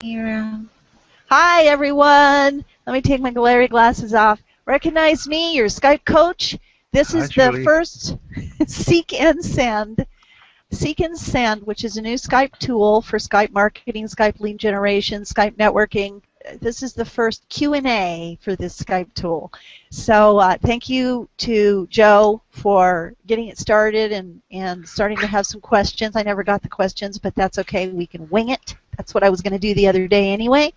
Hi everyone. Let me take my glary glasses off. Recognize me, your Skype coach. This is the first Seek&Send. Seek&Send, which is a new Skype tool for Skype marketing, Skype lead generation, Skype networking. This is the first Q&A for this Skype tool. So thank you to Joe for getting it started and starting to have some questions. I never got the questions, but that's okay. We can wing it. That's what I was going to do the other day anyway.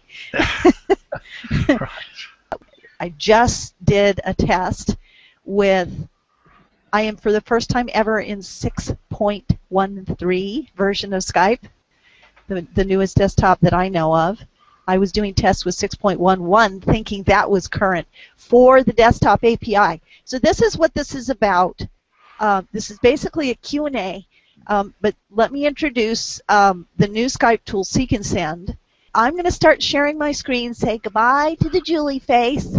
I just did a test with, I am for the first time ever in 6.13 version of Skype, the newest desktop that I know of. I was doing tests with 6.11 thinking that was current for the desktop API. So this is what this is about. This is basically a Q&A, but let me introduce the new Skype tool, Seek&Send. I'm going to start sharing my screen, say goodbye to the Julie face.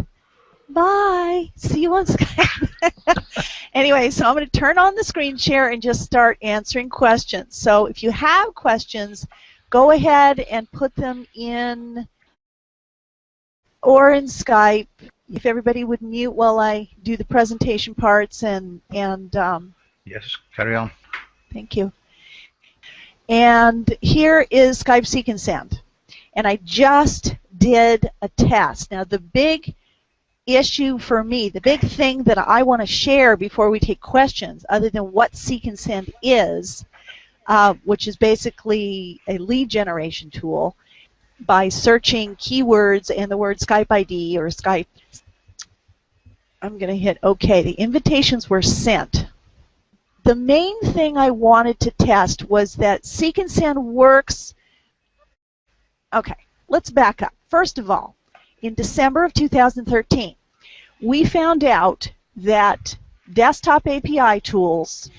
Bye. See you on Skype. Anyway, so I'm going to turn on the screen share and just start answering questions. So if you have questions, go ahead and put them in or in Skype. If everybody would mute while I do the presentation parts and yes, carry on. Thank you. And here is Skype Seek&Send. And I just did a test. Now the big issue for me, the big thing that I want to share before we take questions, other than what Seek&Send is, which is basically a lead generation tool, by searching keywords and the word Skype ID or Skype. I'm going to hit OK. The invitations were sent. The main thing I wanted to test was that Seek&Send works. Okay, let's back up. First of all, in December of 2013, we found out that desktop API tools,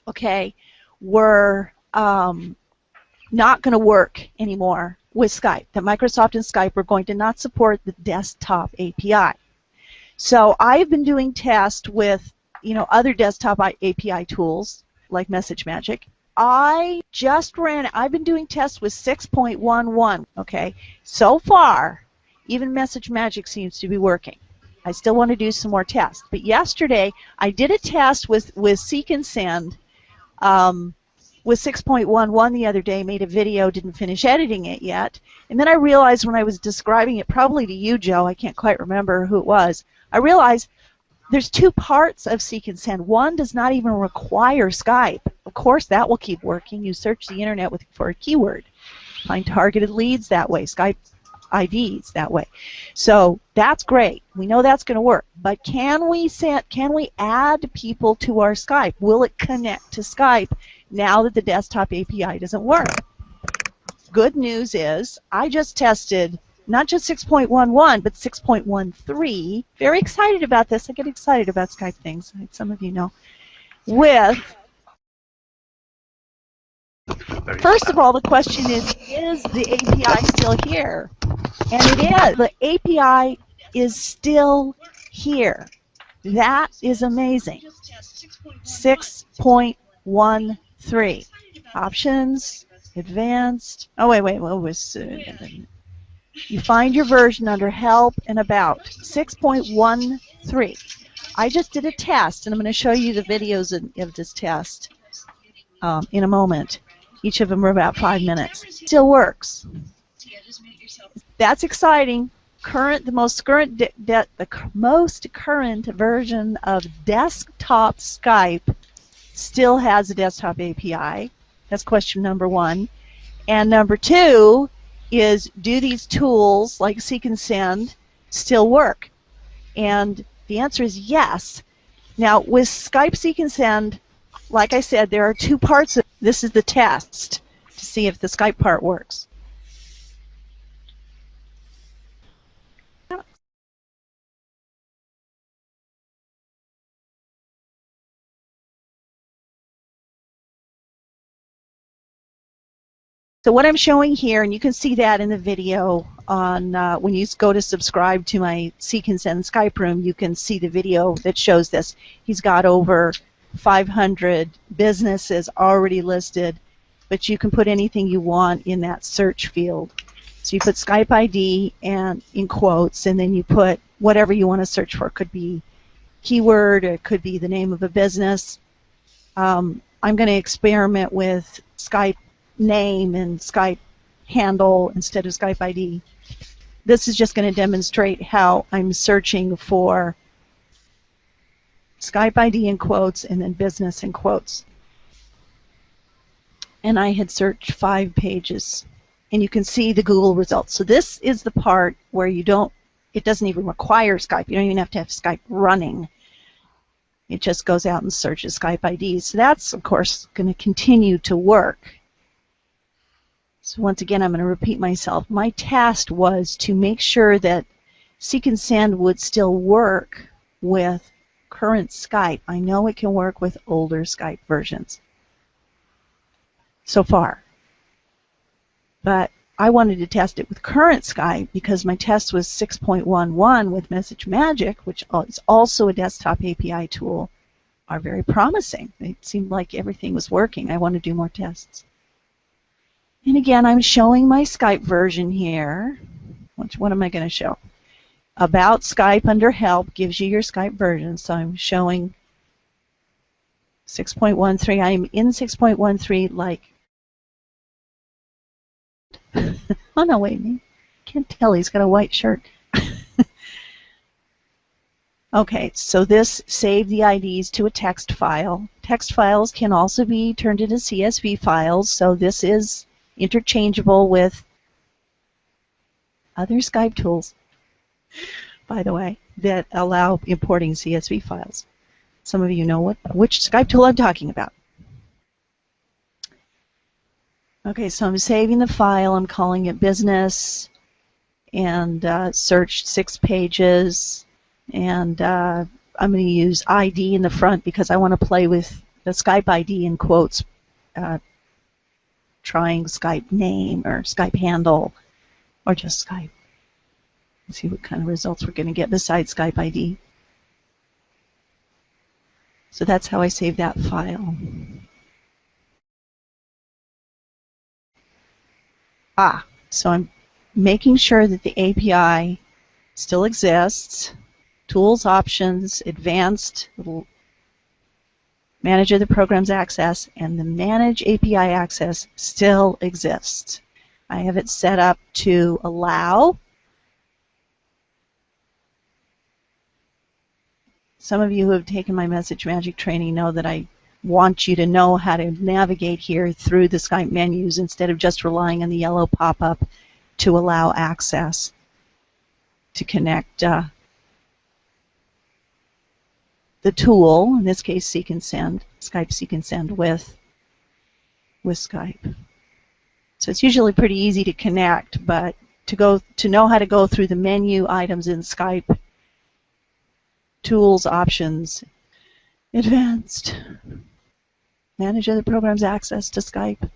okay, were not going to work anymore with Skype. That Microsoft and Skype were going to not support the desktop API. So I've been doing tests with, other desktop API tools like MessageMagick. I've been doing tests with 6.11. Okay, so far, even MessageMagick seems to be working. I still want to do some more tests. But yesterday, I did a test with Seek&Send with 6.11 the other day, made a video, didn't finish editing it yet. And then I realized when I was describing it, probably to you, Joe, I can't quite remember who it was, I realized there's two parts of Seek&Send. One does not even require Skype. Of course, that will keep working. You search the internet for a keyword. Find targeted leads that way, Skype IDs that way. So that's great. We know that's going to work. But can we add people to our Skype? Will it connect to Skype now that the desktop API doesn't work? Good news is I just tested not just 6.11 but 6.13. Very excited about this. I get excited about Skype things, like some of you know. First of all, the question is the API still here? And it is. The API is still here. That is amazing. 6.13. Options, advanced. Oh, wait. What was you find your version under Help and About. 6.13. I just did a test, and I'm going to show you the videos of this test in a moment. Each of them are about 5 minutes. Still works. That's exciting. The most current version of desktop Skype still has a desktop API. That's question number one. And number two is, do these tools like Seek&Send still work? And the answer is yes. Now, with Skype Seek&Send, like I said, there are two parts of this. Is the test to see if the Skype part works. So what I'm showing here, and you can see that in the video on when you go to subscribe to my Seek&Send Skype Room, you can see the video that shows this. He's got over 500 businesses already listed but you can put anything you want in that search field. So you put Skype ID and in quotes, and then you put whatever you want to search for. It could be keyword, or it could be the name of a business. I'm going to experiment with Skype name and Skype handle instead of Skype ID. This is just going to demonstrate how I'm searching for Skype ID in quotes and then business in quotes. And I had searched 5 pages. And you can see the Google results. So this is the part where it doesn't even require Skype. You don't even have to have Skype running. It just goes out and searches Skype IDs. So that's, of course, going to continue to work. So once again, I'm going to repeat myself. My task was to make sure that Seek&Send would still work with current Skype. I know it can work with older Skype versions so far. But I wanted to test it with current Skype because my test was 6.11 with Message Magic, which is also a desktop API tool, are very promising. It seemed like everything was working. I want to do more tests. And again, I'm showing my Skype version here. What am I going to show? About Skype under Help gives you your Skype version. So I'm showing 6.13. I'm in 6.13 like... Oh, no, wait a minute. Can't tell. He's got a white shirt. Okay, so this saved the IDs to a text file. Text files can also be turned into CSV files, so this is interchangeable with other Skype tools, by the way, that allow importing CSV files. Some of you know which Skype tool I'm talking about. Okay, so I'm saving the file. I'm calling it business, and searched 6 pages. And I'm going to use ID in the front because I want to play with the Skype ID in quotes, trying Skype name or Skype handle or just Skype. Let's see what kind of results we're going to get besides Skype ID. So that's how I save that file. So I'm making sure that the API still exists. Tools, options, advanced, little manage other programs access, and the manage API access still exists. I have it set up to allow. Some of you who have taken my Message Magic training know that I want you to know how to navigate here through the Skype menus instead of just relying on the yellow pop-up to allow access to connect the tool, in this case Seek&Send, Skype Seek&Send with Skype. So it's usually pretty easy to connect, but to know how to go through the menu items in Skype, tools, options, advanced, manage other programs access to Skype,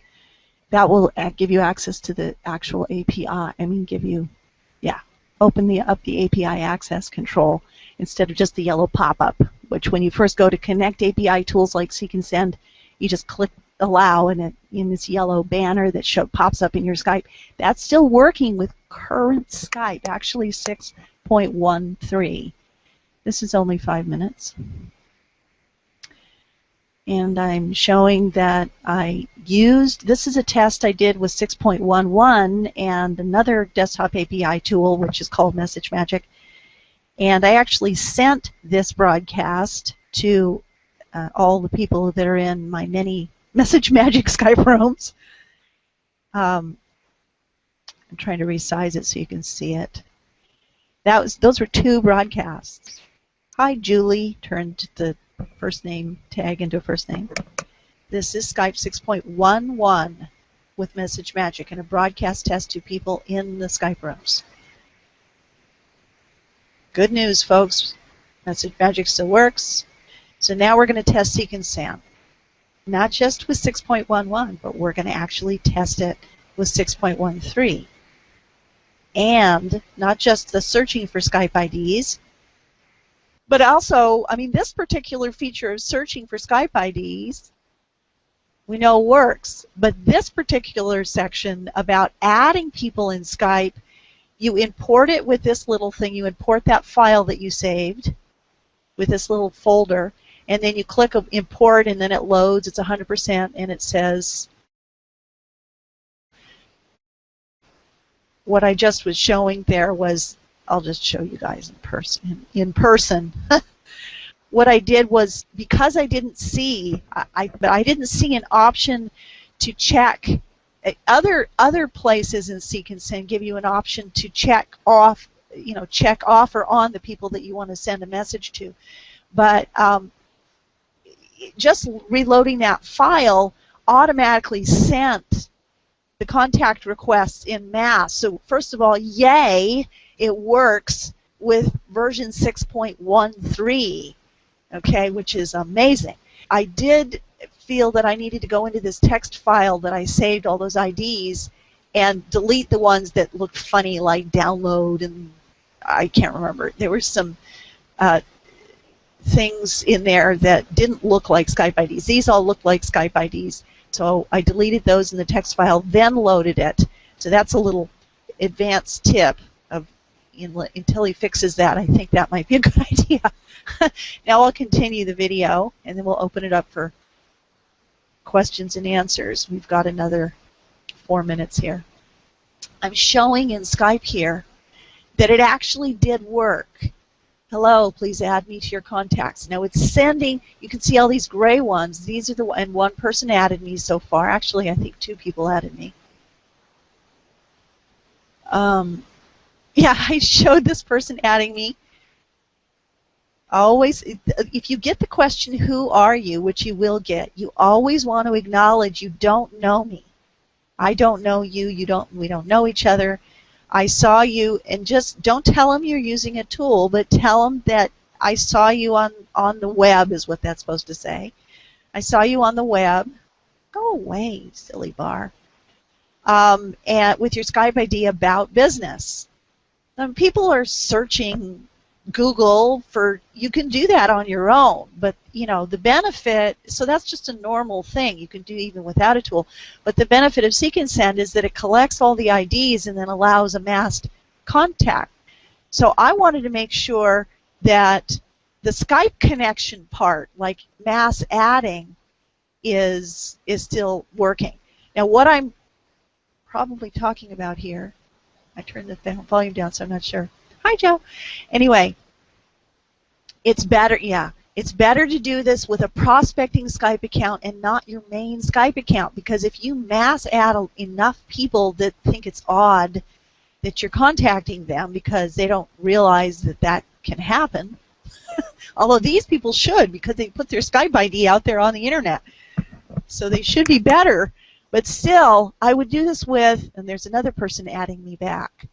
that will give you access to the actual API. Open up the API access control instead of just the yellow pop-up, which when you first go to connect API tools like Seek&Send, you just click allow, and in this yellow banner that pops up in your Skype. That's still working with current Skype, actually 6.13. This is only 5 minutes. And I'm showing that this is a test I did with 6.11 and another desktop API tool, which is called Message Magic. And I actually sent this broadcast to all the people that are in my many Message Magic Skype rooms. I'm trying to resize it so you can see it. Those were 2 broadcasts. Hi, Julie. Turned the first name tag into a first name. This is Skype 6.11 with Message Magic and a broadcast test to people in the Skype rooms. Good news, folks. Message Magic still works. So now we're going to test Seek&Send. Not just with 6.11, but we're going to actually test it with 6.13. And not just the searching for Skype IDs, but also, this particular feature of searching for Skype IDs we know works. But this particular section about adding people in Skype, you import it with this little thing. You import that file that you saved with this little folder, and then you click import, and then it loads. It's 100%, and it says what I just was showing there was, I'll just show you guys in person. What I did was, because I didn't see, I didn't see an option to check. Other places in Seek&Send give you an option to check off, check off or on the people that you want to send a message to. But just reloading that file automatically sent the contact requests in mass. So first of all, yay, it works with version 6.13, okay, which is amazing. I did feel that I needed to go into this text file that I saved all those IDs and delete the ones that looked funny, like download, and I can't remember. There were some things in there that didn't look like Skype IDs. These all look like Skype IDs. So I deleted those in the text file, then loaded it. So that's a little advanced tip of until he fixes that. I think that might be a good idea. Now I'll continue the video, and then we'll open it up for questions and answers. We've got another 4 minutes here. I'm showing in Skype here that it actually did work. Hello, please add me to your contacts. Now it's sending, you can see all these gray ones. These are and one person added me so far. Actually, I think 2 people added me. Yeah, I showed this person adding me. Always, if you get the question, who are you, which you will get, you always want to acknowledge you don't know me. I don't know you, we don't know each other. I saw you, and just don't tell them you're using a tool, but tell them that I saw you on the web, is what that's supposed to say. I saw you on the web. Go away, silly bar. And with your Skype ID about business. People are searching Google for, you can do that on your own, but the benefit, so that's just a normal thing you can do even without a tool, but the benefit of Seek&Send is that it collects all the IDs and then allows a mass contact. So I wanted to make sure that the Skype connection part, like mass adding, is still working. Now what I'm probably talking about here, I turned the volume down so I'm not sure. Hi, Joe. Anyway, it's better, it's better to do this with a prospecting Skype account and not your main Skype account, because if you mass add enough people that think it's odd that you're contacting them because they don't realize that that can happen, although these people should, because they put their Skype ID out there on the internet, so they should be better. But still, I would do this with, and there's another person adding me back.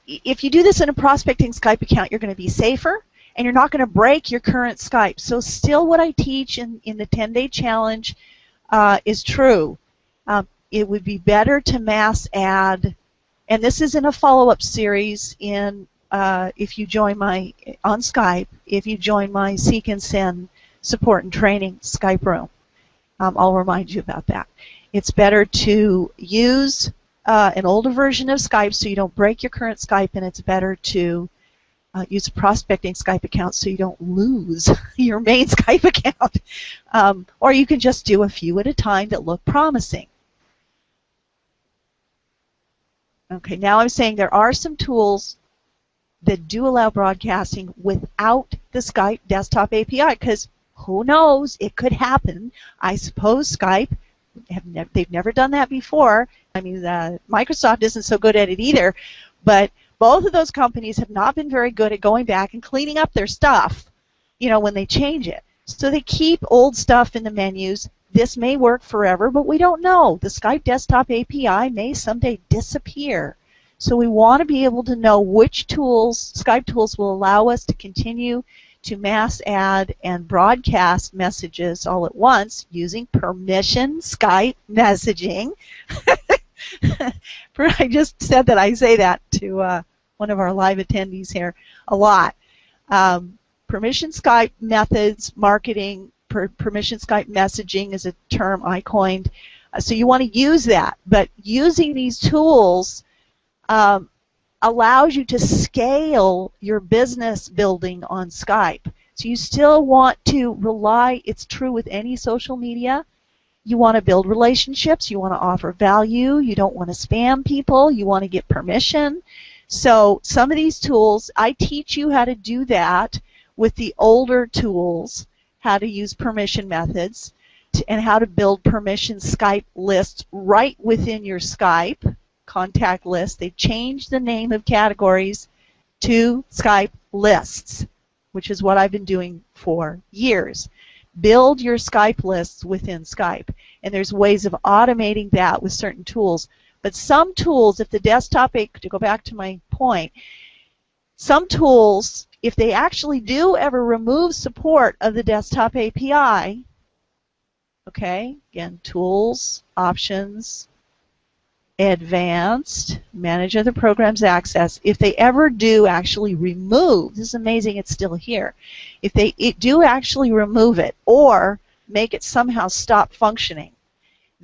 If you do this in a prospecting Skype account, you're going to be safer, and you're not going to break your current Skype. So still what I teach in the 10-day challenge is true. It would be better to mass add, and this is in a follow-up series if you join on Skype, if you join my Seek&Send support and training Skype Room. I'll remind you about that. It's better to use an older version of Skype so you don't break your current Skype, and it's better to use a prospecting Skype account so you don't lose your main Skype account. Or you can just do a few at a time that look promising. Okay, now I'm saying there are some tools that do allow broadcasting without the Skype Desktop API, because who knows, it could happen. I suppose Skype, they've never done that before. I mean, Microsoft isn't so good at it either, but both of those companies have not been very good at going back and cleaning up their stuff, when they change it. So they keep old stuff in the menus. This may work forever, but we don't know. The Skype Desktop API may someday disappear. So we want to be able to know which tools, Skype tools, will allow us to continue to mass add and broadcast messages all at once using permission Skype messaging. I just said that I say that to one of our live attendees here a lot. permission Skype methods, marketing, permission Skype messaging is a term I coined. So you want to use that. But using these tools allows you to scale your business building on Skype. So you still want to rely, it's true with any social media, you want to build relationships, you want to offer value, you don't want to spam people, you want to get permission. So some of these tools, I teach you how to do that with the older tools, how to use permission methods, and how to build permission Skype lists right within your Skype contact list. They changed the name of categories to Skype lists, which is what I've been doing for years. Build your Skype lists within Skype, and there's ways of automating that with certain tools. But some tools, if the desktop, to go back to my point, some tools, if they actually do ever remove support of the desktop API, okay, again, tools, options, advanced, manage other programs access, if they ever do actually remove, this is amazing it's still here, if they do actually remove it or make it somehow stop functioning,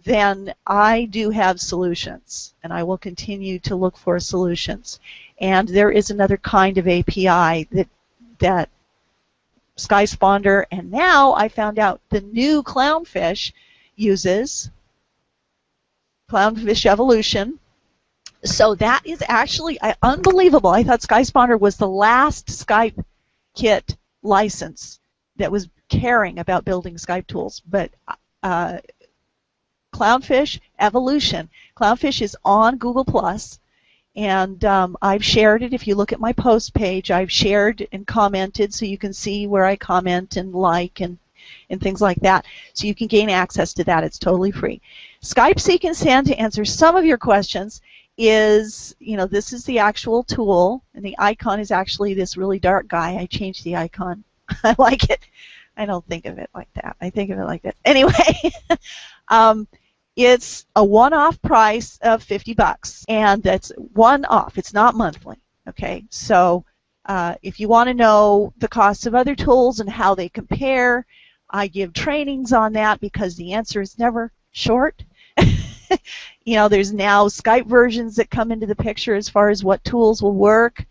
then I do have solutions, and I will continue to look for solutions. And there is another kind of API that Skysponder, and now I found out the new Clownfish uses, Clownfish Evolution. So that is actually unbelievable. I thought Skysponder was the last Skype kit license that was caring about building Skype tools, but Clownfish Evolution. Clownfish is on Google+, and I've shared it. If you look at my post page, I've shared and commented, so you can see where I comment and like and things like that. So you can gain access to that. It's totally free. Skype Seek&Send, to answer some of your questions, is, this is the actual tool, and the icon is actually this really dark guy. I changed the icon. I like it. I don't think of it like that. I think of it like that. Anyway, it's a one-off price of $50, and that's one-off. It's not monthly. Okay, so if you want to know the costs of other tools and how they compare, I give trainings on that because the answer is never short. There's now Skype versions that come into the picture as far as what tools will work.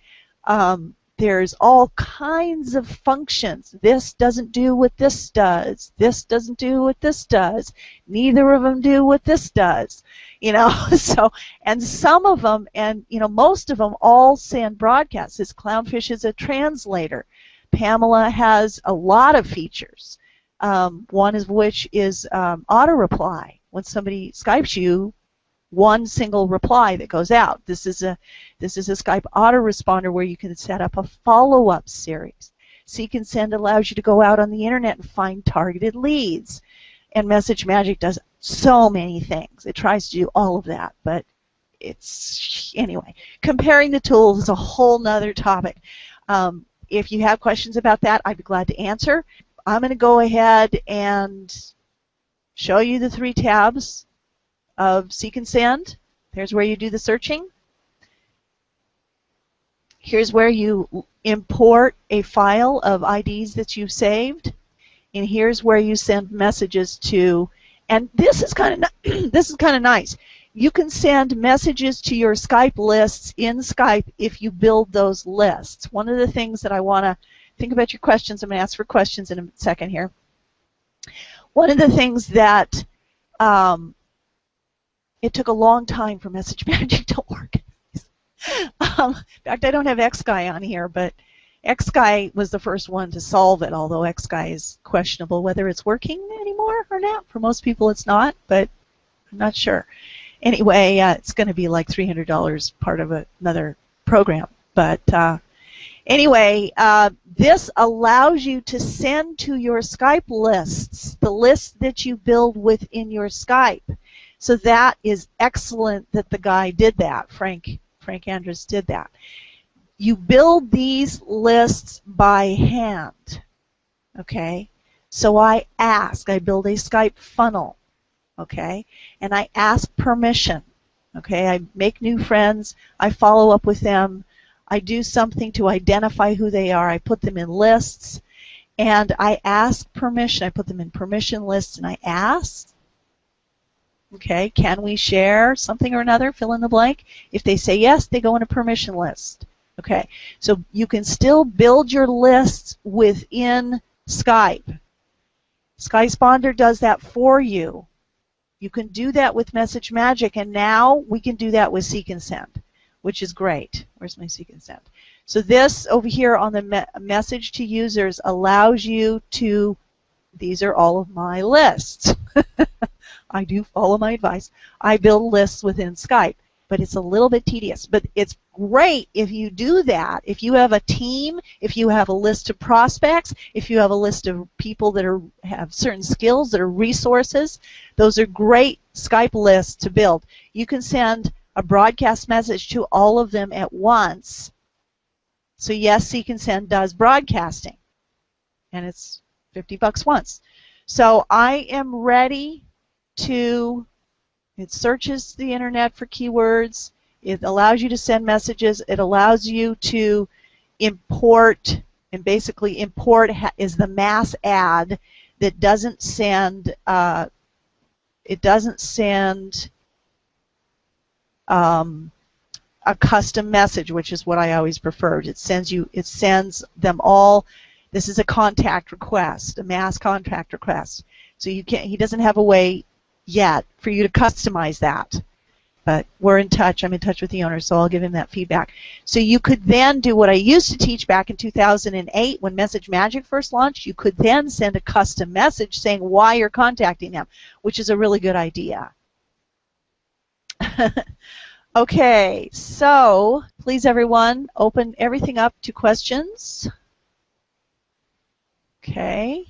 There's all kinds of functions. This doesn't do what this does. This doesn't do what this does. Neither of them do what this does. So, and some of them, and most of them all send broadcasts. This Clownfish is a translator. Pamela has a lot of features. One of which is auto reply. When somebody Skypes you, one single reply that goes out. This is a Skype autoresponder where you can set up a follow-up series. Seek&Send allows you to go out on the internet and find targeted leads. And Message Magic does so many things. It tries to do all of that, but anyway, comparing the tools is a whole nother topic. If you have questions about that, I'd be glad to answer. I'm going to go ahead and show you the 3 tabs of Seek&Send. Here's where you do the searching. Here's where you import a file of IDs that you've saved, and here's where you send messages to. And this is kind of nice. You can send messages to your Skype lists in Skype if you build those lists. One of the things that I want to think about your questions. I'm going to ask for questions in a second here. One of the things that it took a long time for Message Magic to organize. In fact, I don't have XGuy on here, but XGuy was the first one to solve it, although XGuy is questionable whether it's working anymore or not. For most people it's not, but I'm not sure. Anyway, it's going to be like $300 part of another program. But anyway, this allows you to send to your Skype lists, the lists that you build within your Skype. So that is excellent that the guy did that. Frank Andrus did that. You build these lists by hand, okay? So I build a Skype funnel, okay? And I ask permission, okay? I make new friends, I follow up with them, I do something to identify who they are, I put them in lists, and I ask permission. I put them in permission lists, and I ask, okay, can we share something or another? Fill in the blank. If they say yes, they go in a permission list. Okay, so you can still build your lists within Skype. Skysponder does that for you. You can do that with Message Magic, and now we can do that with Seek&Send, which is great. Where's my Seek&Send? So this over here on the message to users allows you to, these are all of my lists. I do follow my advice. I build lists within Skype, but it's a little bit tedious. But it's great if you do that. If you have a team, if you have a list of prospects, if you have a list of people that have certain skills that are resources, those are great Skype lists to build. You can send a broadcast message to all of them at once. So yes, Seek&Send does broadcasting, and it's $50 once. So I am ready to, it searches the internet for keywords, it allows you to send messages, it allows you to import, and basically import is the mass add that doesn't send, it doesn't send a custom message, which is what I always preferred. It sends them all. This is a contact request, a mass contact request. So you can't, he doesn't have a way yet for you to customize that. But we're in touch. I'm in touch with the owner, so I'll give him that feedback. So you could then do what I used to teach back in 2008 when Message Magic first launched. You could then send a custom message saying why you're contacting them, which is a really good idea. Okay, so please everyone open everything up to questions. Okay,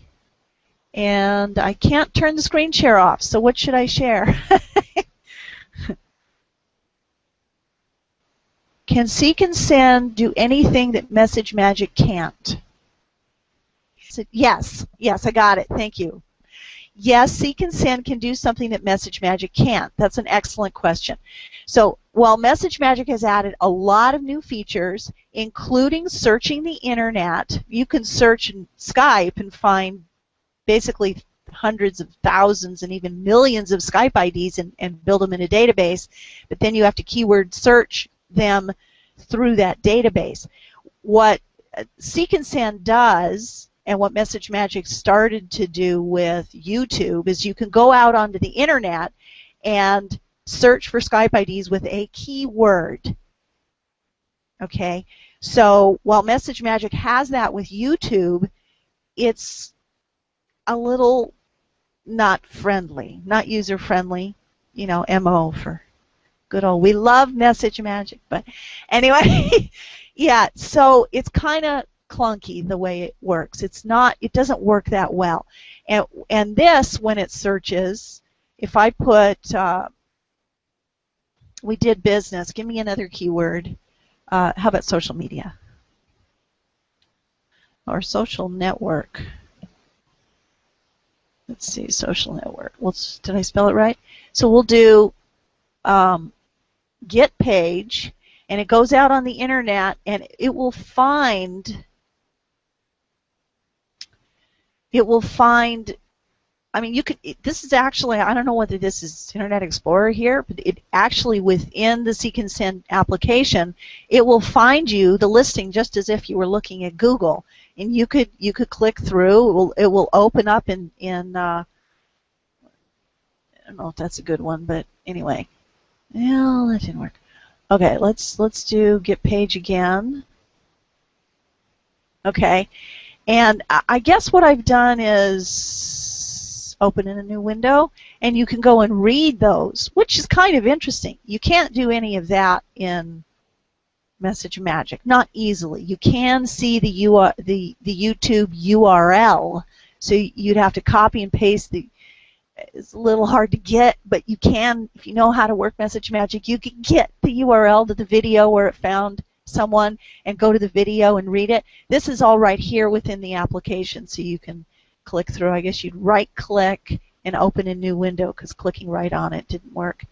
and I can't turn the screen share off, so what should I share? Can Seek&Send do anything that Message Magic can't? Yes, I got it, thank you. Yes, Seek&Send can do something that Message Magic can't. That's an excellent question. So while Message Magic has added a lot of new features, including searching the internet, you can search in Skype and find basically hundreds of thousands and even millions of Skype IDs and build them in a database, but then you have to keyword search them through that database. What Seek&Send does, and what Message Magic started to do with YouTube, is you can go out onto the internet and search for Skype IDs with a keyword. Okay, so while Message Magic has that with YouTube, it's a little not friendly, not user friendly, you know, MO for good old, we love Message Magic, but anyway, yeah, so it's kind of clunky the way it works. It's not, it doesn't work that well. And this, when it searches, if I put, we did business, give me another keyword. How about social media? Or social network. Let's see, social network. Well, did I spell it right? So we'll do get page, and it goes out on the internet, and it will find, I mean, you could, this is actually, I don't know whether this is Internet Explorer here, but it actually within the Seek&Send application, it will find you the listing just as if you were looking at Google, and you could click through. It will open up in I don't know if that's a good one, but anyway, well, that didn't work. Okay, let's do get page again. Okay, and I guess what I've done is open in a new window, and you can go and read those, which is kind of interesting. You can't do any of that in Message Magic, not easily. You can see the YouTube URL, so you'd have to copy and paste the. It's a little hard to get, but you can, if you know how to work Message Magic, you can get the URL to the video where it found someone and go to the video and read it. This is all right here within the application, so you can click through. I guess you'd right-click and open a new window, because clicking right on it didn't work,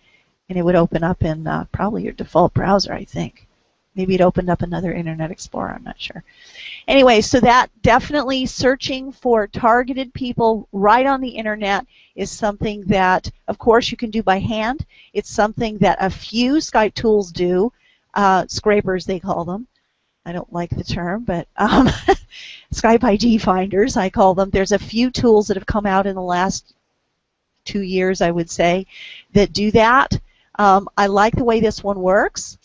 and it would open up in probably your default browser, I think. Maybe it opened up another Internet Explorer, I'm not sure. Anyway, so that definitely searching for targeted people right on the Internet is something that, of course, you can do by hand. It's something that a few Skype tools do, scrapers they call them. I don't like the term, but Skype ID finders, I call them. There's a few tools that have come out in the last 2 years, I would say, that do that. I like the way this one works,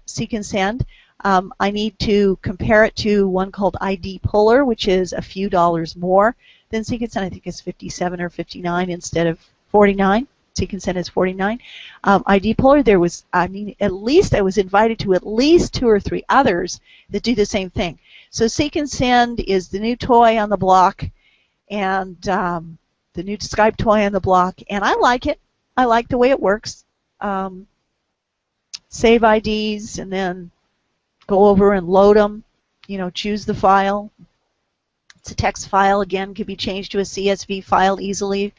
Seek&Send. I need to compare it to one called ID Puller, which is a few dollars more than Seek&Send. I think it's 57 or 59 instead of 49. Seek&Send is 49. ID Puller, there was, I mean, at least I was invited to at least 2 or 3 others that do the same thing. So Seek&Send is the new toy on the block, and the new Skype toy on the block, and I like it. I like the way it works. Save IDs and then go over and load them. You know, choose the file. It's a text file. Again, can be changed to a CSV file easily.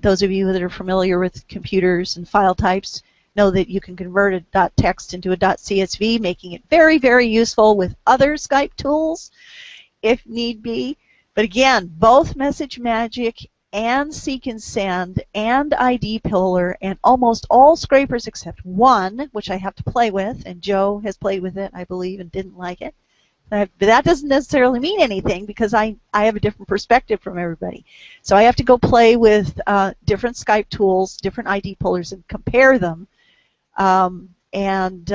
Those of you that are familiar with computers and file types know that you can convert a .text into a .csv, making it very, very useful with other Skype tools if need be. But again, both MessageMagick and Seek&Send and ID Puller and almost all scrapers except one, which I have to play with, and Joe has played with it, I believe, and didn't like it. But that doesn't necessarily mean anything because I have a different perspective from everybody. So I have to go play with different Skype tools, different ID pullers, and compare them, and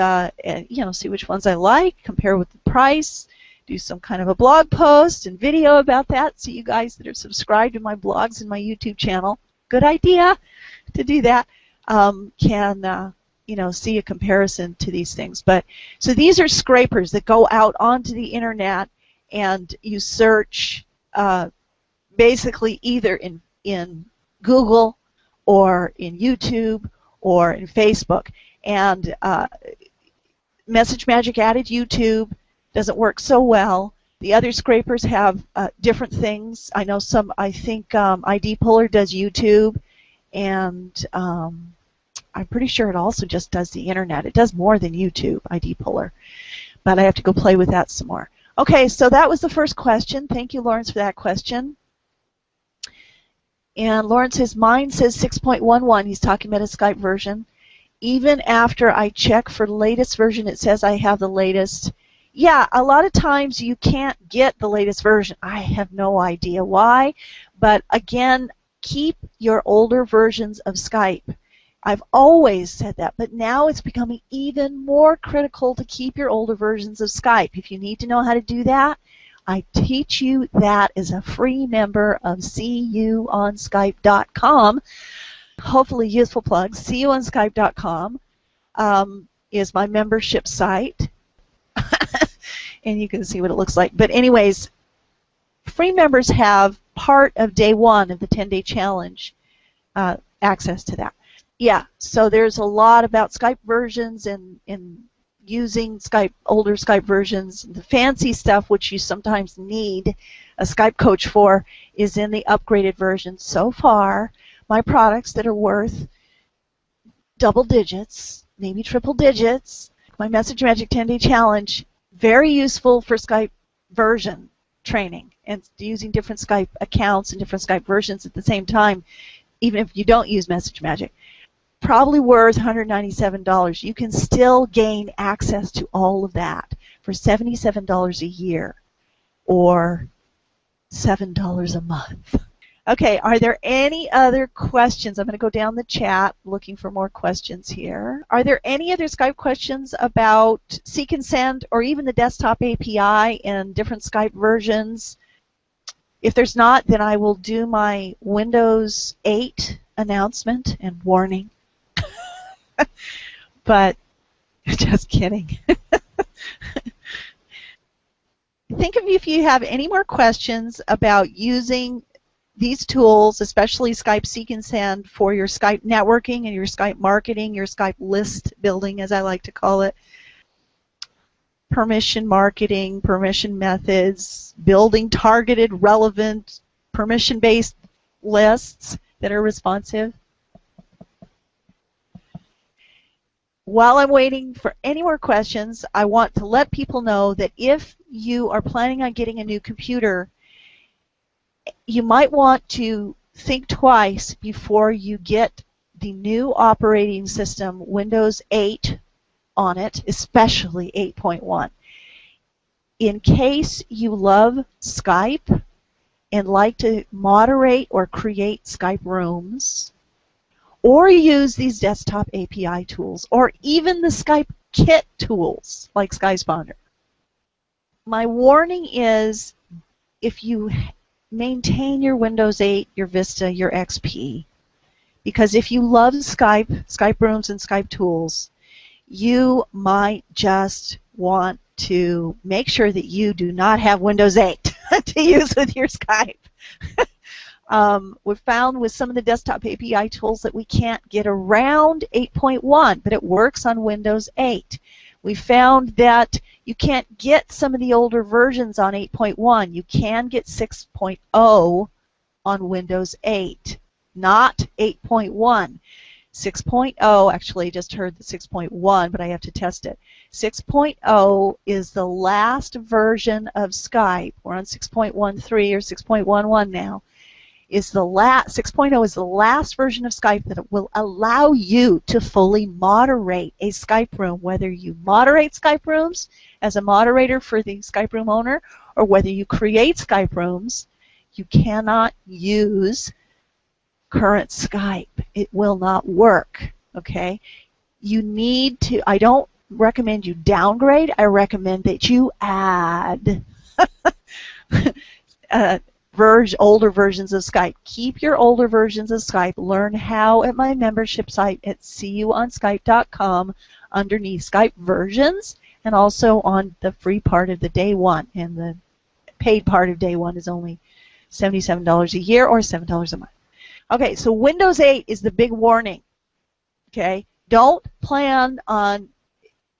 you know, see which ones I like, compare with the price, do some kind of a blog post and video about that. So you guys that are subscribed to my blogs and my YouTube channel, good idea to do that, can you know, see a comparison to these things. But so these are scrapers that go out onto the Internet, and you search basically either in Google or in YouTube or in Facebook. And MessageMagick added YouTube. Doesn't work so well. The other scrapers have different things. I know some. I think ID Puller does YouTube, and I'm pretty sure it also just does the Internet. It does more than YouTube, ID Puller. But I have to go play with that some more. Okay, so that was the first question. Thank you, Lawrence, for that question. And Lawrence says, mine says 6.11. He's talking about a Skype version. Even after I check for the latest version, it says I have the latest. Yeah, a lot of times you can't get the latest version. I have no idea why. But again, keep your older versions of Skype. I've always said that, but now it's becoming even more critical to keep your older versions of Skype. If you need to know how to do that, I teach you that as a free member of CUOnSkype.com. Hopefully useful plug. CUOnSkype.com is my membership site, and you can see what it looks like. But anyways, free members have part of day 1 of the 10-day challenge access to that. Yeah, so there's a lot about Skype versions and using older Skype versions. The fancy stuff, which you sometimes need a Skype coach for, is in the upgraded version. So far, my products that are worth double digits, maybe triple digits, my MessageMagick 10-day challenge, very useful for Skype version training and using different Skype accounts and different Skype versions at the same time, even if you don't use MessageMagick. Probably worth $197. You can still gain access to all of that for $77 a year or $7 a month. Okay, are there any other questions? I'm going to go down the chat looking for more questions here. Are there any other Skype questions about Seek&Send or even the Desktop API and different Skype versions? If there's not, then I will do my Windows 8 announcement and warning. But just kidding. Think of if you have any more questions about using these tools, especially Skype Seek&Send, for your Skype networking and your Skype marketing, your Skype list building, as I like to call it, permission marketing, permission methods, building targeted, relevant, permission-based lists that are responsive. while I'm waiting for any more questions, I want to let people know that if you are planning on getting a new computer, you might want to think twice before you get the new operating system, Windows 8, on it, especially 8.1. In case you love Skype and like to moderate or create Skype rooms, or use these desktop API tools, or even the Skype kit tools like Skysponder. My warning is, if you maintain your Windows 8, your Vista, your XP, because if you love Skype, Skype Rooms, and Skype Tools, you might just want to make sure that you do not have Windows 8 to use with your Skype. We've found with some of the desktop API tools that we can't get around 8.1, but it works on Windows 8. We found that you can't get some of the older versions on 8.1. You can get 6.0 on Windows 8, not 8.1. 6.0, actually I just heard the 6.1, but I have to test it. 6.0 is the last version of Skype. We're on 6.13 or 6.11 now. 6.0 is the last version of Skype that will allow you to fully moderate a Skype room, whether you moderate Skype rooms as a moderator for the Skype room owner, or whether you create Skype rooms. You cannot use current Skype. It will not work, okay? You need to, I don't recommend you downgrade, I recommend that you add older versions of Skype. Keep your older versions of Skype. Learn how at my membership site at seeyouonskype.com underneath Skype Versions, and also on the free part of the day one. And the paid part of day one is only $77 a year or $7 a month. Okay, so Windows 8 is the big warning. Okay, don't plan on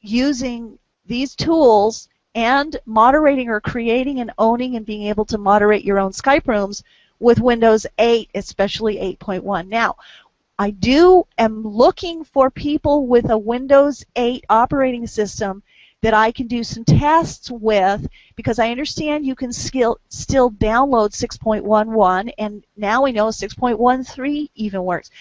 using these tools and moderating or creating and owning and being able to moderate your own Skype rooms with Windows 8, especially 8.1. Now, I am looking for people with a Windows 8 operating system that I can do some tests with, because I understand you can still download 6.11, and now we know 6.13 even works.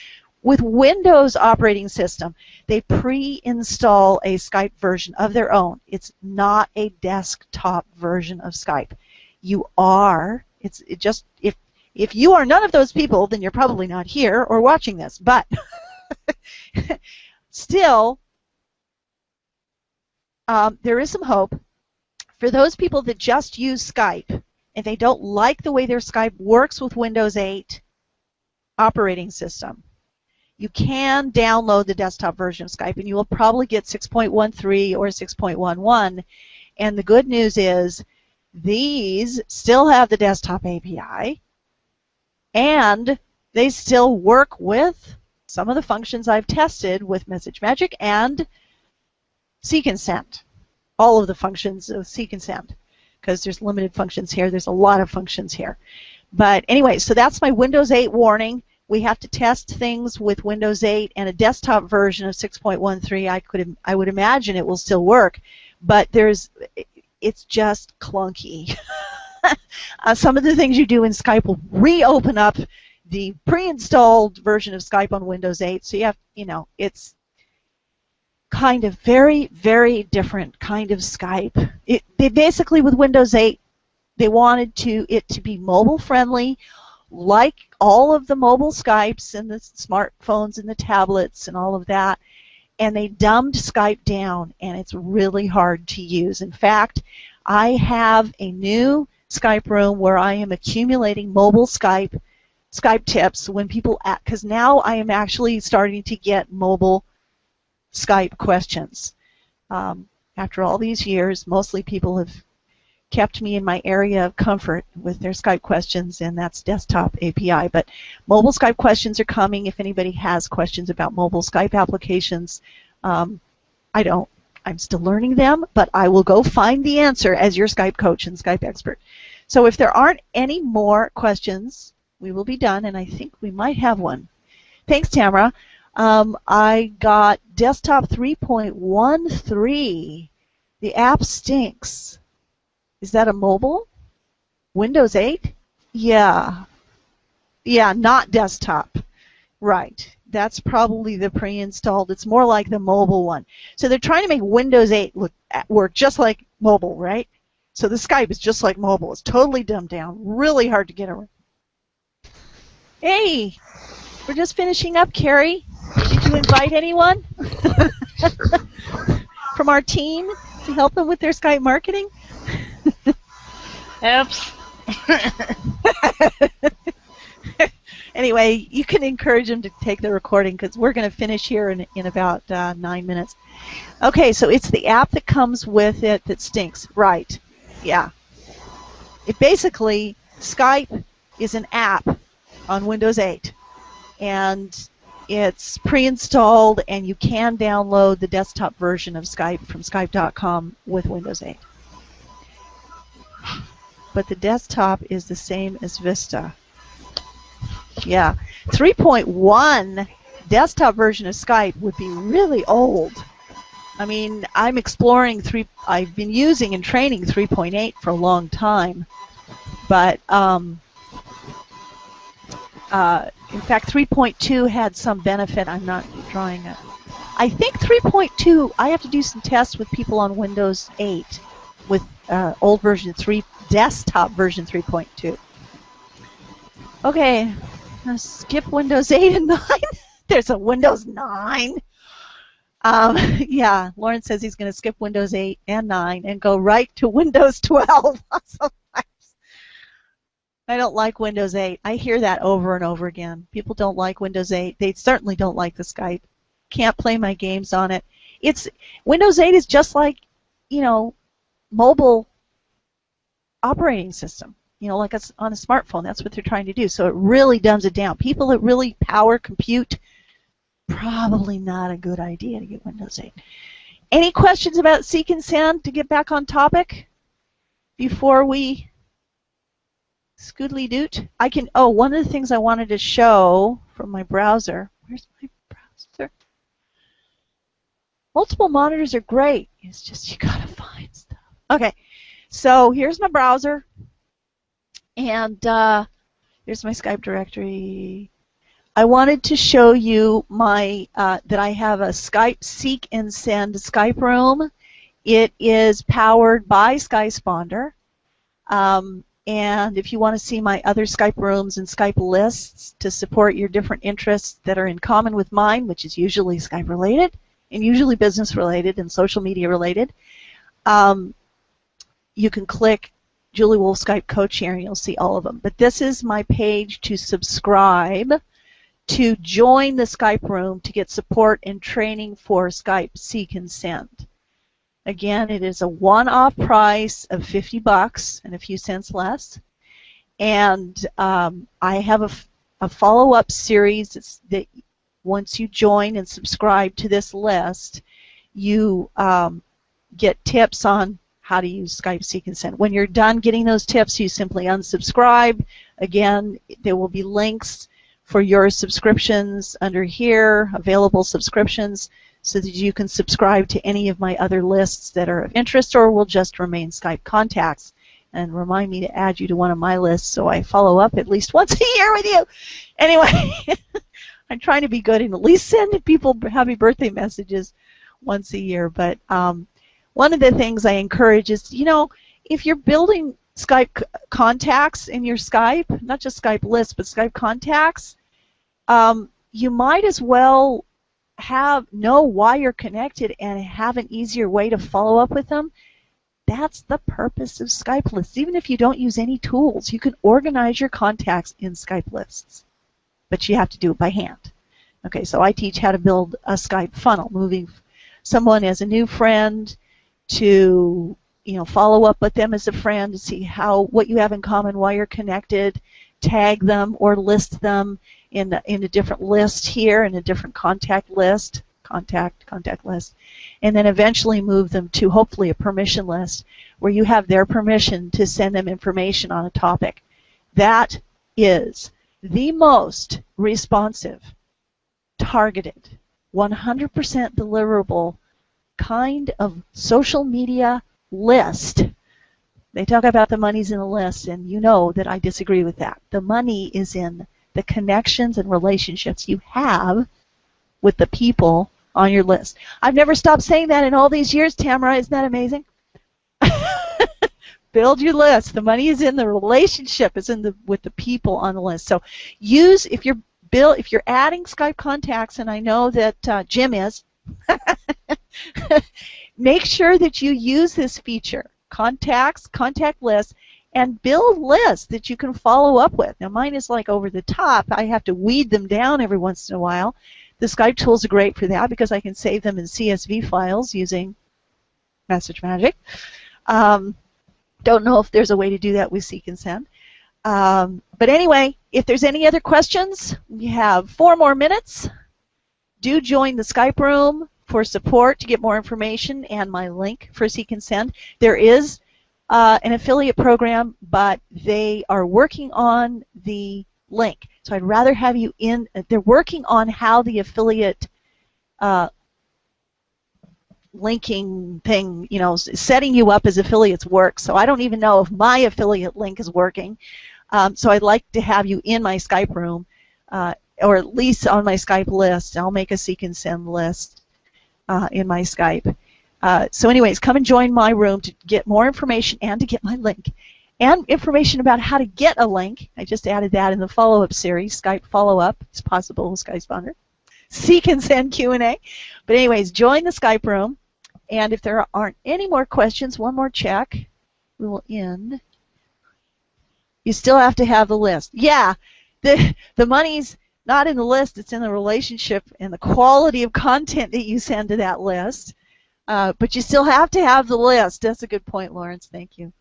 With Windows operating system, they pre-install a Skype version of their own. It's not a desktop version of Skype. You are, if you are none of those people, then you're probably not here or watching this, but still, there is some hope for those people that just use Skype and they don't like the way their Skype works with Windows 8 operating system. You can download the desktop version of Skype, and you will probably get 6.13 or 6.11. And the good news is these still have the desktop API, and they still work with some of the functions I've tested with Message Magic and Seek&Send. All of the functions of Seek&Send, because there's limited functions here. There's a lot of functions here. But anyway, so that's my Windows 8 warning. We have to test things with Windows 8 and a desktop version of 6.13. I would imagine it will still work, but it's just clunky. Some of the things you do in Skype will reopen up the pre-installed version of Skype on Windows 8. So it's kind of very, very different kind of Skype. They basically, with Windows 8, they wanted it to be mobile friendly, like all of the mobile Skypes and the smartphones and the tablets and all of that, and they dumbed Skype down, and it's really hard to use. In fact, I have a new Skype room where I am accumulating mobile Skype tips when people because now I am actually starting to get mobile Skype questions. After all these years, mostly people have kept me in my area of comfort with their Skype questions, and that's desktop API. But mobile Skype questions are coming. If anybody has questions about mobile Skype applications, I'm still learning them, but I will go find the answer as your Skype coach and Skype expert. So if there aren't any more questions, we will be done, and I think we might have one. Thanks, Tamara. I got desktop 3.13. The app stinks. Is that a mobile? Windows 8? Yeah. Yeah, not desktop. Right. That's probably the pre-installed. It's more like the mobile one. So they're trying to make Windows 8 work just like mobile, right? So the Skype is just like mobile. It's totally dumbed down. Really hard to get around. Hey, we're just finishing up, Carrie. Did you invite anyone from our team to help them with their Skype marketing? Oops. Anyway, you can encourage them to take the recording because we're going to finish here in about 9 minutes. Okay, so it's the app that comes with it that stinks. Right. Yeah. It basically, Skype is an app on Windows 8. And it's pre-installed, and you can download the desktop version of Skype from Skype.com with Windows 8. But the desktop is the same as Vista. Yeah. 3.1 desktop version of Skype would be really old. I mean, I've been using and training 3.8 for a long time. But, in fact, 3.2 had some benefit. I'm not drawing it. I think 3.2, I have to do some tests with people on Windows 8 with old version 3, desktop version 3.2. Okay, now skip Windows 8 and 9. There's a Windows 9. Yeah, Lawrence says he's going to skip Windows 8 and 9 and go right to Windows 12. I don't like Windows 8. I hear that over and over again. People don't like Windows 8. They certainly don't like the Skype. Can't play my games on it. Windows 8 is just like, mobile operating system. Like it's on a smartphone. That's what they're trying to do. So it really dumbs it down. People that really power compute, probably not a good idea to get Windows 8. Any questions about Seek&Send to get back on topic before we scoodly doot? One of the things I wanted to show from my browser. Where's my browser? Multiple monitors are great. It's just you gotta find stuff. Okay, so here's my browser, and here's my Skype directory. I wanted to show you that I have a Skype Seek&Send Skype Room. It is powered by Skysponder. And if you want to see my other Skype rooms and Skype lists to support your different interests that are in common with mine, which is usually Skype related and usually business related and social media related, you can click Julie Wolf Skype Coach here and you'll see all of them. But this is my page to subscribe to join the Skype room to get support and training for Skype Seek&Send. Again, it is a one-off price of $50 and a few cents less. And I have a follow-up series that once you join and subscribe to this list, you get tips on how to use Skype Seek&Send. When you're done getting those tips, you simply unsubscribe. Again, there will be links for your subscriptions under here, available subscriptions, so that you can subscribe to any of my other lists that are of interest or will just remain Skype contacts. And remind me to add you to one of my lists so I follow up at least once a year with you. Anyway, I'm trying to be good and at least send people happy birthday messages once a year. But one of the things I encourage is, if you're building Skype contacts in your Skype, not just Skype lists, but Skype contacts, you might as well know why you're connected and have an easier way to follow up with them. That's the purpose of Skype lists. Even if you don't use any tools, you can organize your contacts in Skype lists, but you have to do it by hand. Okay, so I teach how to build a Skype funnel, moving someone as a new friend to follow up with them as a friend to see what you have in common, why you're connected, tag them or list them in a different list here, in a different contact list, contact list, and then eventually move them to hopefully a permission list where you have their permission to send them information on a topic. That is the most responsive targeted, 100% deliverable kind of social media list. They talk about the money's in the list, and you know that I disagree with that. The money is in the connections and relationships you have with the people on your list. I've never stopped saying that in all these years, Tamara. Isn't that amazing? Build your list. The money is in the relationship, is in the with the people on the list. So use, if you're adding Skype contacts, and I know that Jim is, make sure that you use this feature, contacts, contact lists, and build lists that you can follow up with. Now mine is like over the top. I have to weed them down every once in a while. The Skype tools are great for that because I can save them in CSV files using Message Magic. Don't know if there's a way to do that with Seek&Send. But anyway, if there's any other questions, we have 4 more minutes. Do join the Skype Room for support to get more information and my link for Seek&Send. There is an affiliate program, but they are working on the link. So I'd rather have you in. They're working on how the affiliate linking thing, you know, setting you up as affiliates works. So I don't even know if my affiliate link is working. So I'd like to have you in my Skype room, or at least on my Skype list. I'll make a Seek&Send list in my Skype. So anyways, come and join my room to get more information and to get my link. And information about how to get a link. I just added that in the follow-up series, Skype follow-up. It's possible with Skysponder. Seek&Send Q&A. But anyways, join the Skype room. And if there aren't any more questions, one more check. We will end. You still have to have the list. Yeah, the money's not in the list. It's in the relationship and the quality of content that you send to that list. But you still have to have the list. That's a good point, Lawrence. Thank you.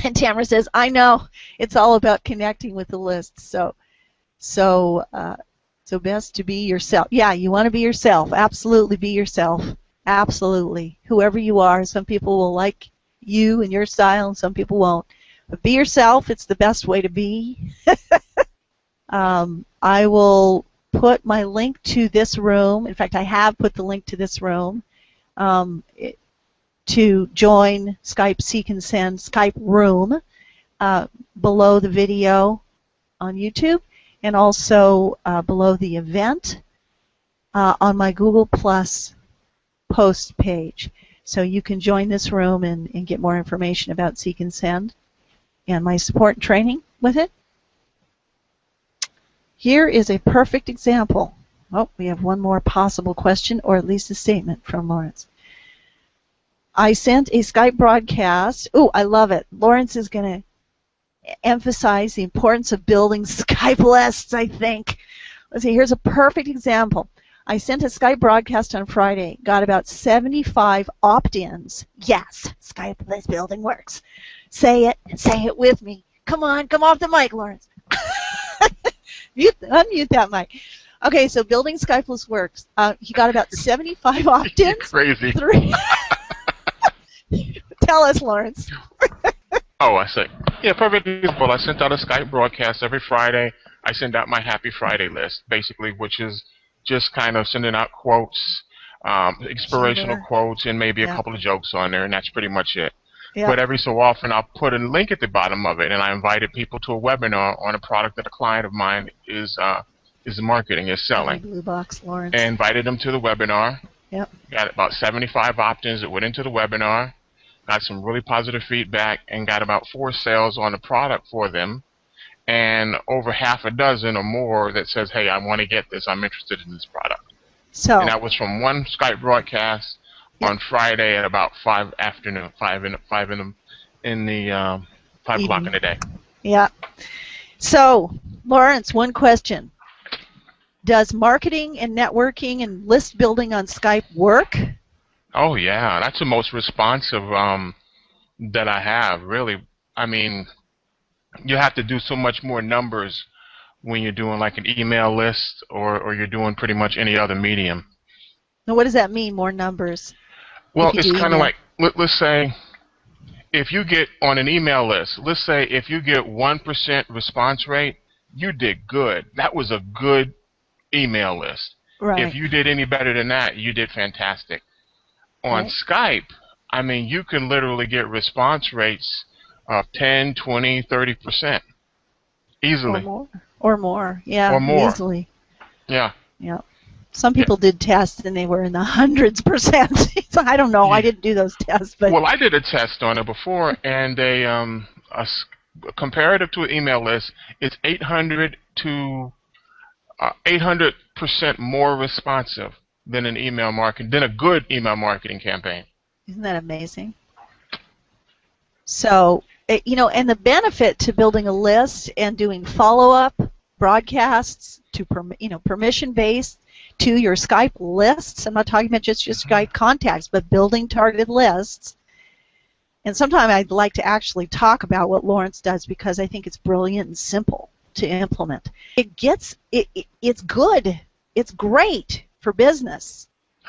And Tamara says, I know. It's all about connecting with the list. So best to be yourself. Yeah, you want to be yourself. Absolutely be yourself. Absolutely. Whoever you are. Some people will like you and your style, and some people won't. But be yourself. It's the best way to be. I will put my link to this room. In fact, I have put the link to this room to join Skype Seek&Send Skype Room below the video on YouTube, and also below the event on my Google Plus post page. So you can join this room and get more information about Seek&Send and my support and training with it. Here is a perfect example. Oh, we have one more possible question, or at least a statement from Lawrence. I sent a Skype broadcast. Oh, I love it. Lawrence is going to emphasize the importance of building Skype lists, I think. Let's see, here's a perfect example. I sent a Skype broadcast on Friday, got about 75 opt-ins. Yes, Skype list building works. Say it, and say it with me. Come on, come off the mic, Lawrence. Unmute that mic. Okay, so building Skype list works. He got about 75 opt-ins. Crazy. Tell us, Lawrence. Oh, I see. Yeah, perfect example. I sent out a Skype broadcast every Friday. I send out my Happy Friday list, basically, which is just kind of sending out quotes, inspirational quotes, and maybe a couple of jokes on there, and that's pretty much it. Yep. But every so often, I'll put a link at the bottom of it, and I invited people to a webinar on a product that a client of mine is marketing, is selling. Blue box, Lawrence. And invited them to the webinar. Yep. Got about 75 opt-ins that went into the webinar. Got some really positive feedback, and got about 4 sales on the product for them, and over half a dozen or more that says, hey, I want to get this. I'm interested in this product. So, and that was from one Skype broadcast on Friday at about 5 o'clock in the day. Yeah. So, Lawrence, one question. Does marketing and networking and list building on Skype work? Oh, yeah. That's the most responsive that I have, really. I mean, you have to do so much more numbers when you're doing like an email list or you're doing pretty much any other medium. Now, what does that mean, more numbers? Well, it's kind of like, let's say, if you get on an email list, let's say if you get 1% response rate, you did good. That was a good email list. Right. If you did any better than that, you did fantastic. On Skype, I mean, you can literally get response rates of 10, 20, 30% easily. Or more. Yeah. Or more. Easily. Yeah. Yeah. Some people did tests and they were in the hundreds%. So I don't know. I didn't do those tests, but well, I did a test on it before, and comparative to an email list, it's 800 to 800% more responsive than a good email marketing campaign. Isn't that amazing? So, and the benefit to building a list and doing follow-up broadcasts to permission-based to your Skype lists. I'm not talking about just your Skype contacts, but building targeted lists. And sometimes I'd like to actually talk about what Lawrence does because I think it's brilliant and simple to implement. It's good. It's great for business.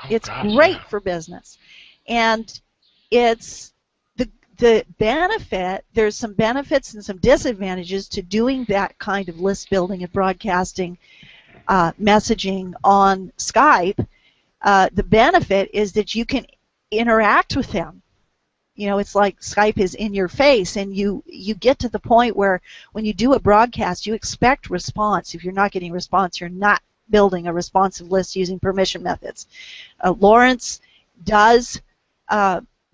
For business. And it's the benefit, there's some benefits and some disadvantages to doing that kind of list building and broadcasting messaging on Skype. The benefit is that you can interact with them. It's like Skype is in your face, and you get to the point where when you do a broadcast, you expect response. If you're not getting response, you're not building a responsive list using permission methods. Lawrence does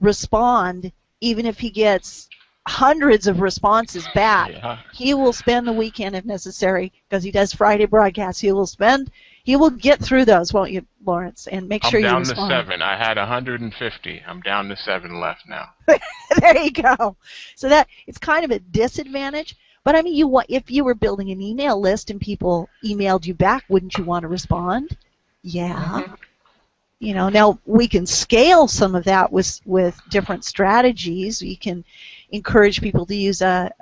respond even if he gets hundreds of responses back. Yeah. He will spend the weekend if necessary because he does Friday broadcasts. He will get through those, won't you, Lawrence? And make sure you respond. I'm down to 7. I had 150. I'm down to 7 left now. There you go. So it's kind of a disadvantage. But I mean, if you were building an email list and people emailed you back, wouldn't you want to respond? Yeah. Mm-hmm. Now we can scale some of that with different strategies. We can encourage people to use a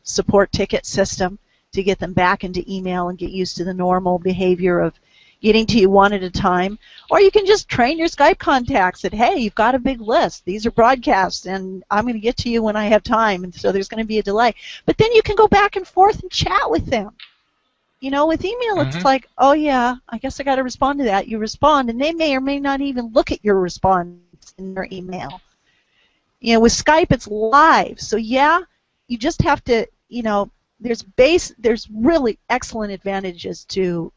support ticket system to get them back into email and get used to the normal behavior of getting to you one at a time. Or you can just train your Skype contacts that, hey, you've got a big list. These are broadcasts, and I'm going to get to you when I have time, and so there's going to be a delay. But then you can go back and forth and chat with them. With email, it's like, oh, yeah, I guess I got to respond to that. You respond, and they may or may not even look at your response in their email. With Skype, it's live. So, yeah, you just have to, there's really excellent advantages to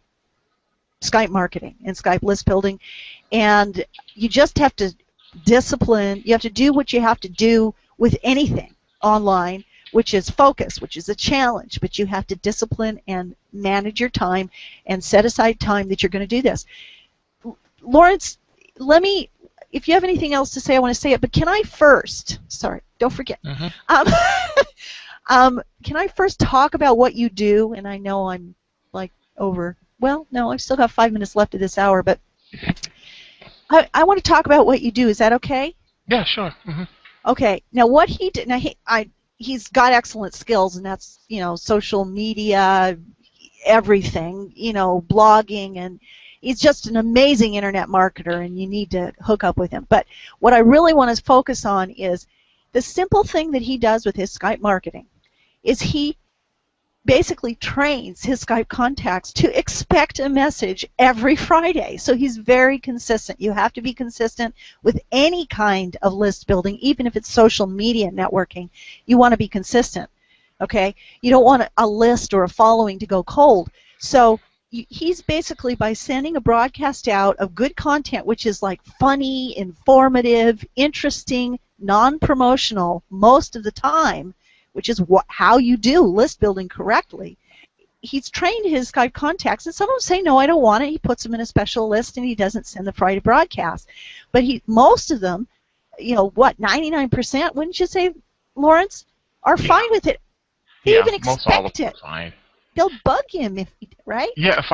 Skype marketing and Skype list building, and you just have to discipline. You have to do what you have to do with anything online, which is focus, which is a challenge, but you have to discipline and manage your time and set aside time that you're going to do this. Lawrence, if you have anything else to say, I want to say it, but can I first, sorry, don't forget, can I first talk about what you do? And I know I'm I've still got 5 minutes left of this hour, but I want to talk about what you do. Is that okay? Yeah, sure. Okay. Now, what he did, he's got excellent skills, and that's, social media, everything, blogging, and he's just an amazing internet marketer, and you need to hook up with him. But what I really want to focus on is the simple thing that he does with his Skype marketing is he basically trains his Skype contacts to expect a message every Friday. So he's very consistent. You have to be consistent with any kind of list building, even if it's social media networking. You want to be consistent, okay? You don't want a list or a following to go cold. So he's basically, by sending a broadcast out of good content, which is like funny, informative, interesting, non-promotional most of the time, which is how you do list building correctly. He's trained his Skype contacts, and some of them say, no, I don't want it. He puts them in a special list, and he doesn't send the Friday broadcast. But most of them, 99%, wouldn't you say, Lawrence, are fine with it. They even expect it. Fine. They'll bug him right? Yeah, if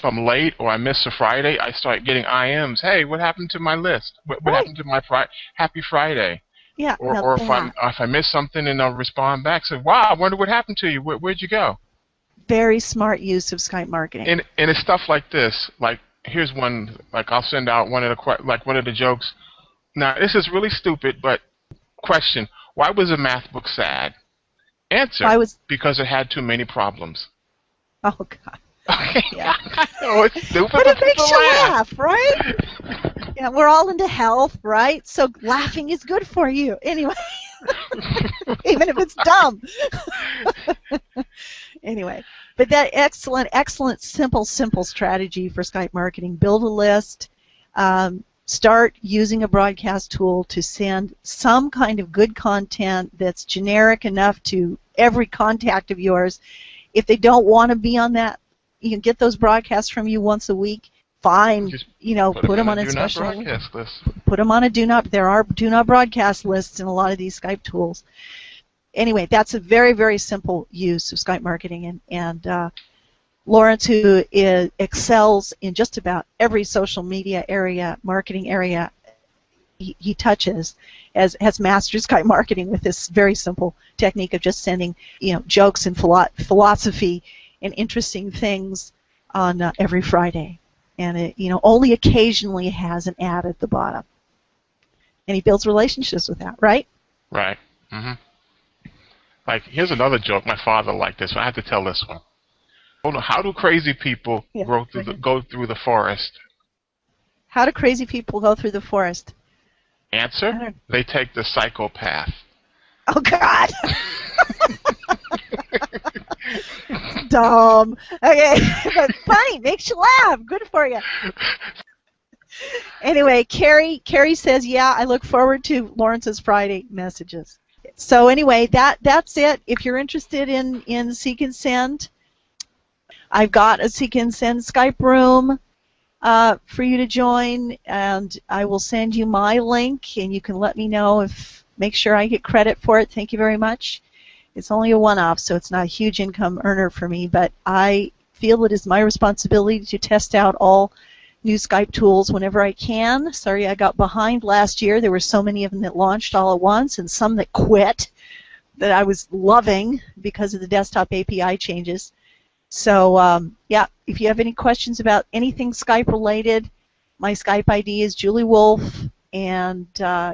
I'm late or I miss a Friday, I start getting IMs. Hey, what happened to my list? What happened to my Happy Friday? Yeah. Or if I miss something and I'll respond back, say, wow, I wonder what happened to you. Where'd you go? Very smart use of Skype marketing. And it's stuff like this. Like, here's one. Like, I'll send out one of the jokes. Now, this is really stupid, but question: why was a math book sad? Answer: because it had too many problems. Oh, God. Yeah. Oh, it's stupid, But it makes people you laugh, right? Yeah, we're all into health, right? So laughing is good for you. Anyway, even if it's dumb. Anyway, but that excellent, simple strategy for Skype marketing. Build a list. Start using a broadcast tool to send some kind of good content that's generic enough to every contact of yours. If they don't want to be on that, you can get those broadcasts from you once a week. Fine, Just put them on a special broadcast list. Put them on a do not. There are do not broadcast lists in a lot of these Skype tools. Anyway, that's a very, very simple use of Skype marketing, and Lawrence, who excels in just about every social media area, marketing area he touches, has mastered Skype marketing with this very simple technique of just sending, jokes and philosophy and interesting things on every Friday, and it, only occasionally has an ad at the bottom, and he builds relationships with that, right? Right. Mm-hmm. Like, here's another joke. My father liked this, so I have to tell this one. Hold on. How do crazy people go through the forest? How do crazy people go through the forest? Answer: they take the psychopath. Oh, God. Dumb. Okay, but funny, makes you laugh. Good for you. Anyway, Carrie says, yeah, I look forward to Lawrence's Friday messages. So anyway, that's it. If you're interested in Seek&Send, I've got a Seek&Send Skype Room for you to join, and I will send you my link, and you can let me know make sure I get credit for it. Thank you very much. It's only a one-off, so it's not a huge income earner for me, but I feel it is my responsibility to test out all new Skype tools whenever I can. Sorry I got behind last year. There were so many of them that launched all at once and some that quit that I was loving because of the desktop API changes. So, yeah, if you have any questions about anything Skype related, my Skype ID is Julie Wolf, and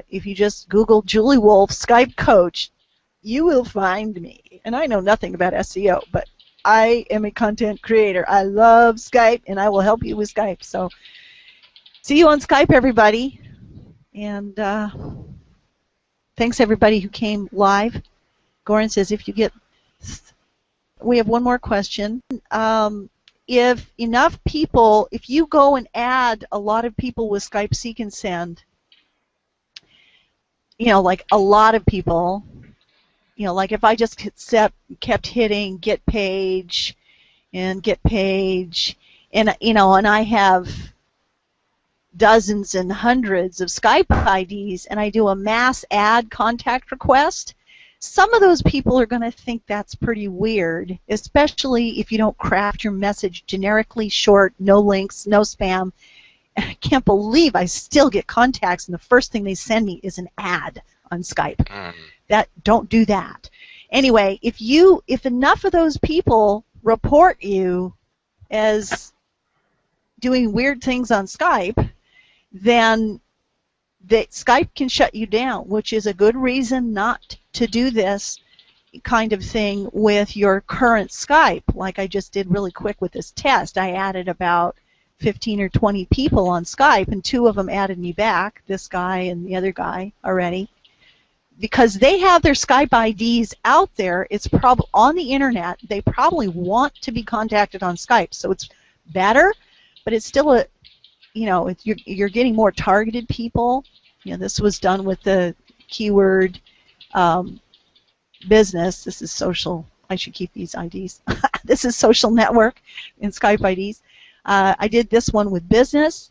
if you just Google Julie Wolf Skype Coach, you will find me. And I know nothing about SEO, but I am a content creator. I love Skype, and I will help you with Skype. So see you on Skype, everybody. And thanks, everybody who came live. Goran says, if you get... We have one more question. If enough people, if you go and add a lot of people with Skype Seek&Send, like a lot of people, like if I just kept hitting get page, and I have dozens and hundreds of Skype IDs, and I do a mass add contact request, some of those people are going to think that's pretty weird, especially if you don't craft your message generically short, no links, no spam. And I can't believe I still get contacts, and the first thing they send me is an ad on Skype. Don't do that. Anyway, if enough of those people report you as doing weird things on Skype, then Skype can shut you down, which is a good reason not to do this kind of thing with your current Skype, like I just did really quick with this test. I added about 15 or 20 people on Skype, and 2 of them added me back, this guy and the other guy already, because they have their Skype IDs out there. It's probably on the internet. They probably want to be contacted on Skype, so it's better, but it's still you're getting more targeted people. This was done with the keyword business. This is social. I should keep these IDs. This is social network in Skype IDs. I did this one with business,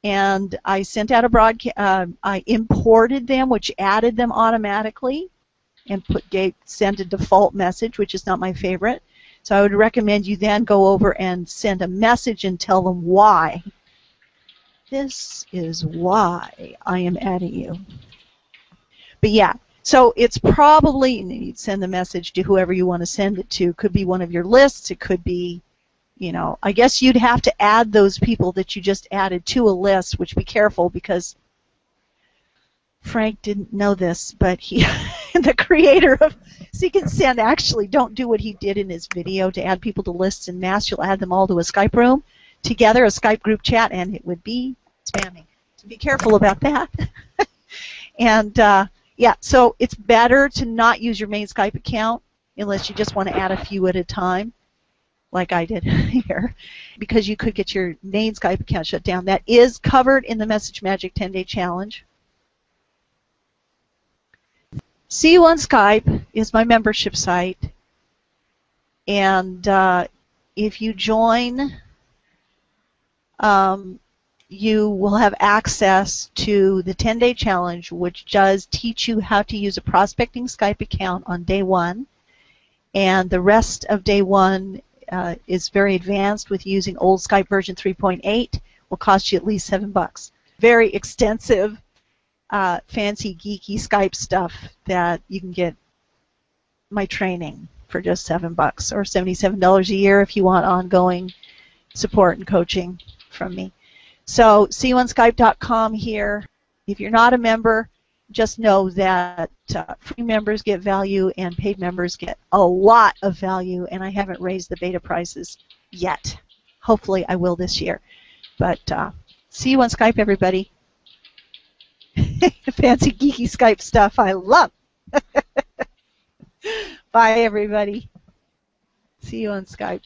and I sent out a broadcast. I imported them, which added them automatically, and sent a default message, which is not my favorite. So I would recommend you then go over and send a message and tell them why. This is why I am adding you. But yeah, so it's probably, and you'd send the message to whoever you want to send it to. It could be one of your lists. It could be, I guess you'd have to add those people that you just added to a list, which be careful because Frank didn't know this, but he, the creator of Seek&Send, actually don't do what he did in his video to add people to lists en masse. You'll add them all to a Skype room together, a Skype group chat, and it would be spamming. So be careful about that. And yeah, so it's better to not use your main Skype account unless you just want to add a few at a time, like I did here, because you could get your main Skype account shut down. That is covered in the Message Magic 10-Day Challenge. See You on Skype is my membership site, and if you join, you will have access to the 10-Day Challenge, which does teach you how to use a prospecting Skype account on day 1, and the rest of day 1 is very advanced with using old Skype version 3.8. Will cost you at least $7. Very extensive, fancy, geeky Skype stuff that you can get my training for just $7 or $77 a year if you want ongoing support and coaching from me. So seeyouonskype.com here. If you're not a member, just know that free members get value and paid members get a lot of value, and I haven't raised the beta prices yet. Hopefully I will this year. But see you on Skype, everybody. Fancy, geeky Skype stuff I love. Bye, everybody. See you on Skype.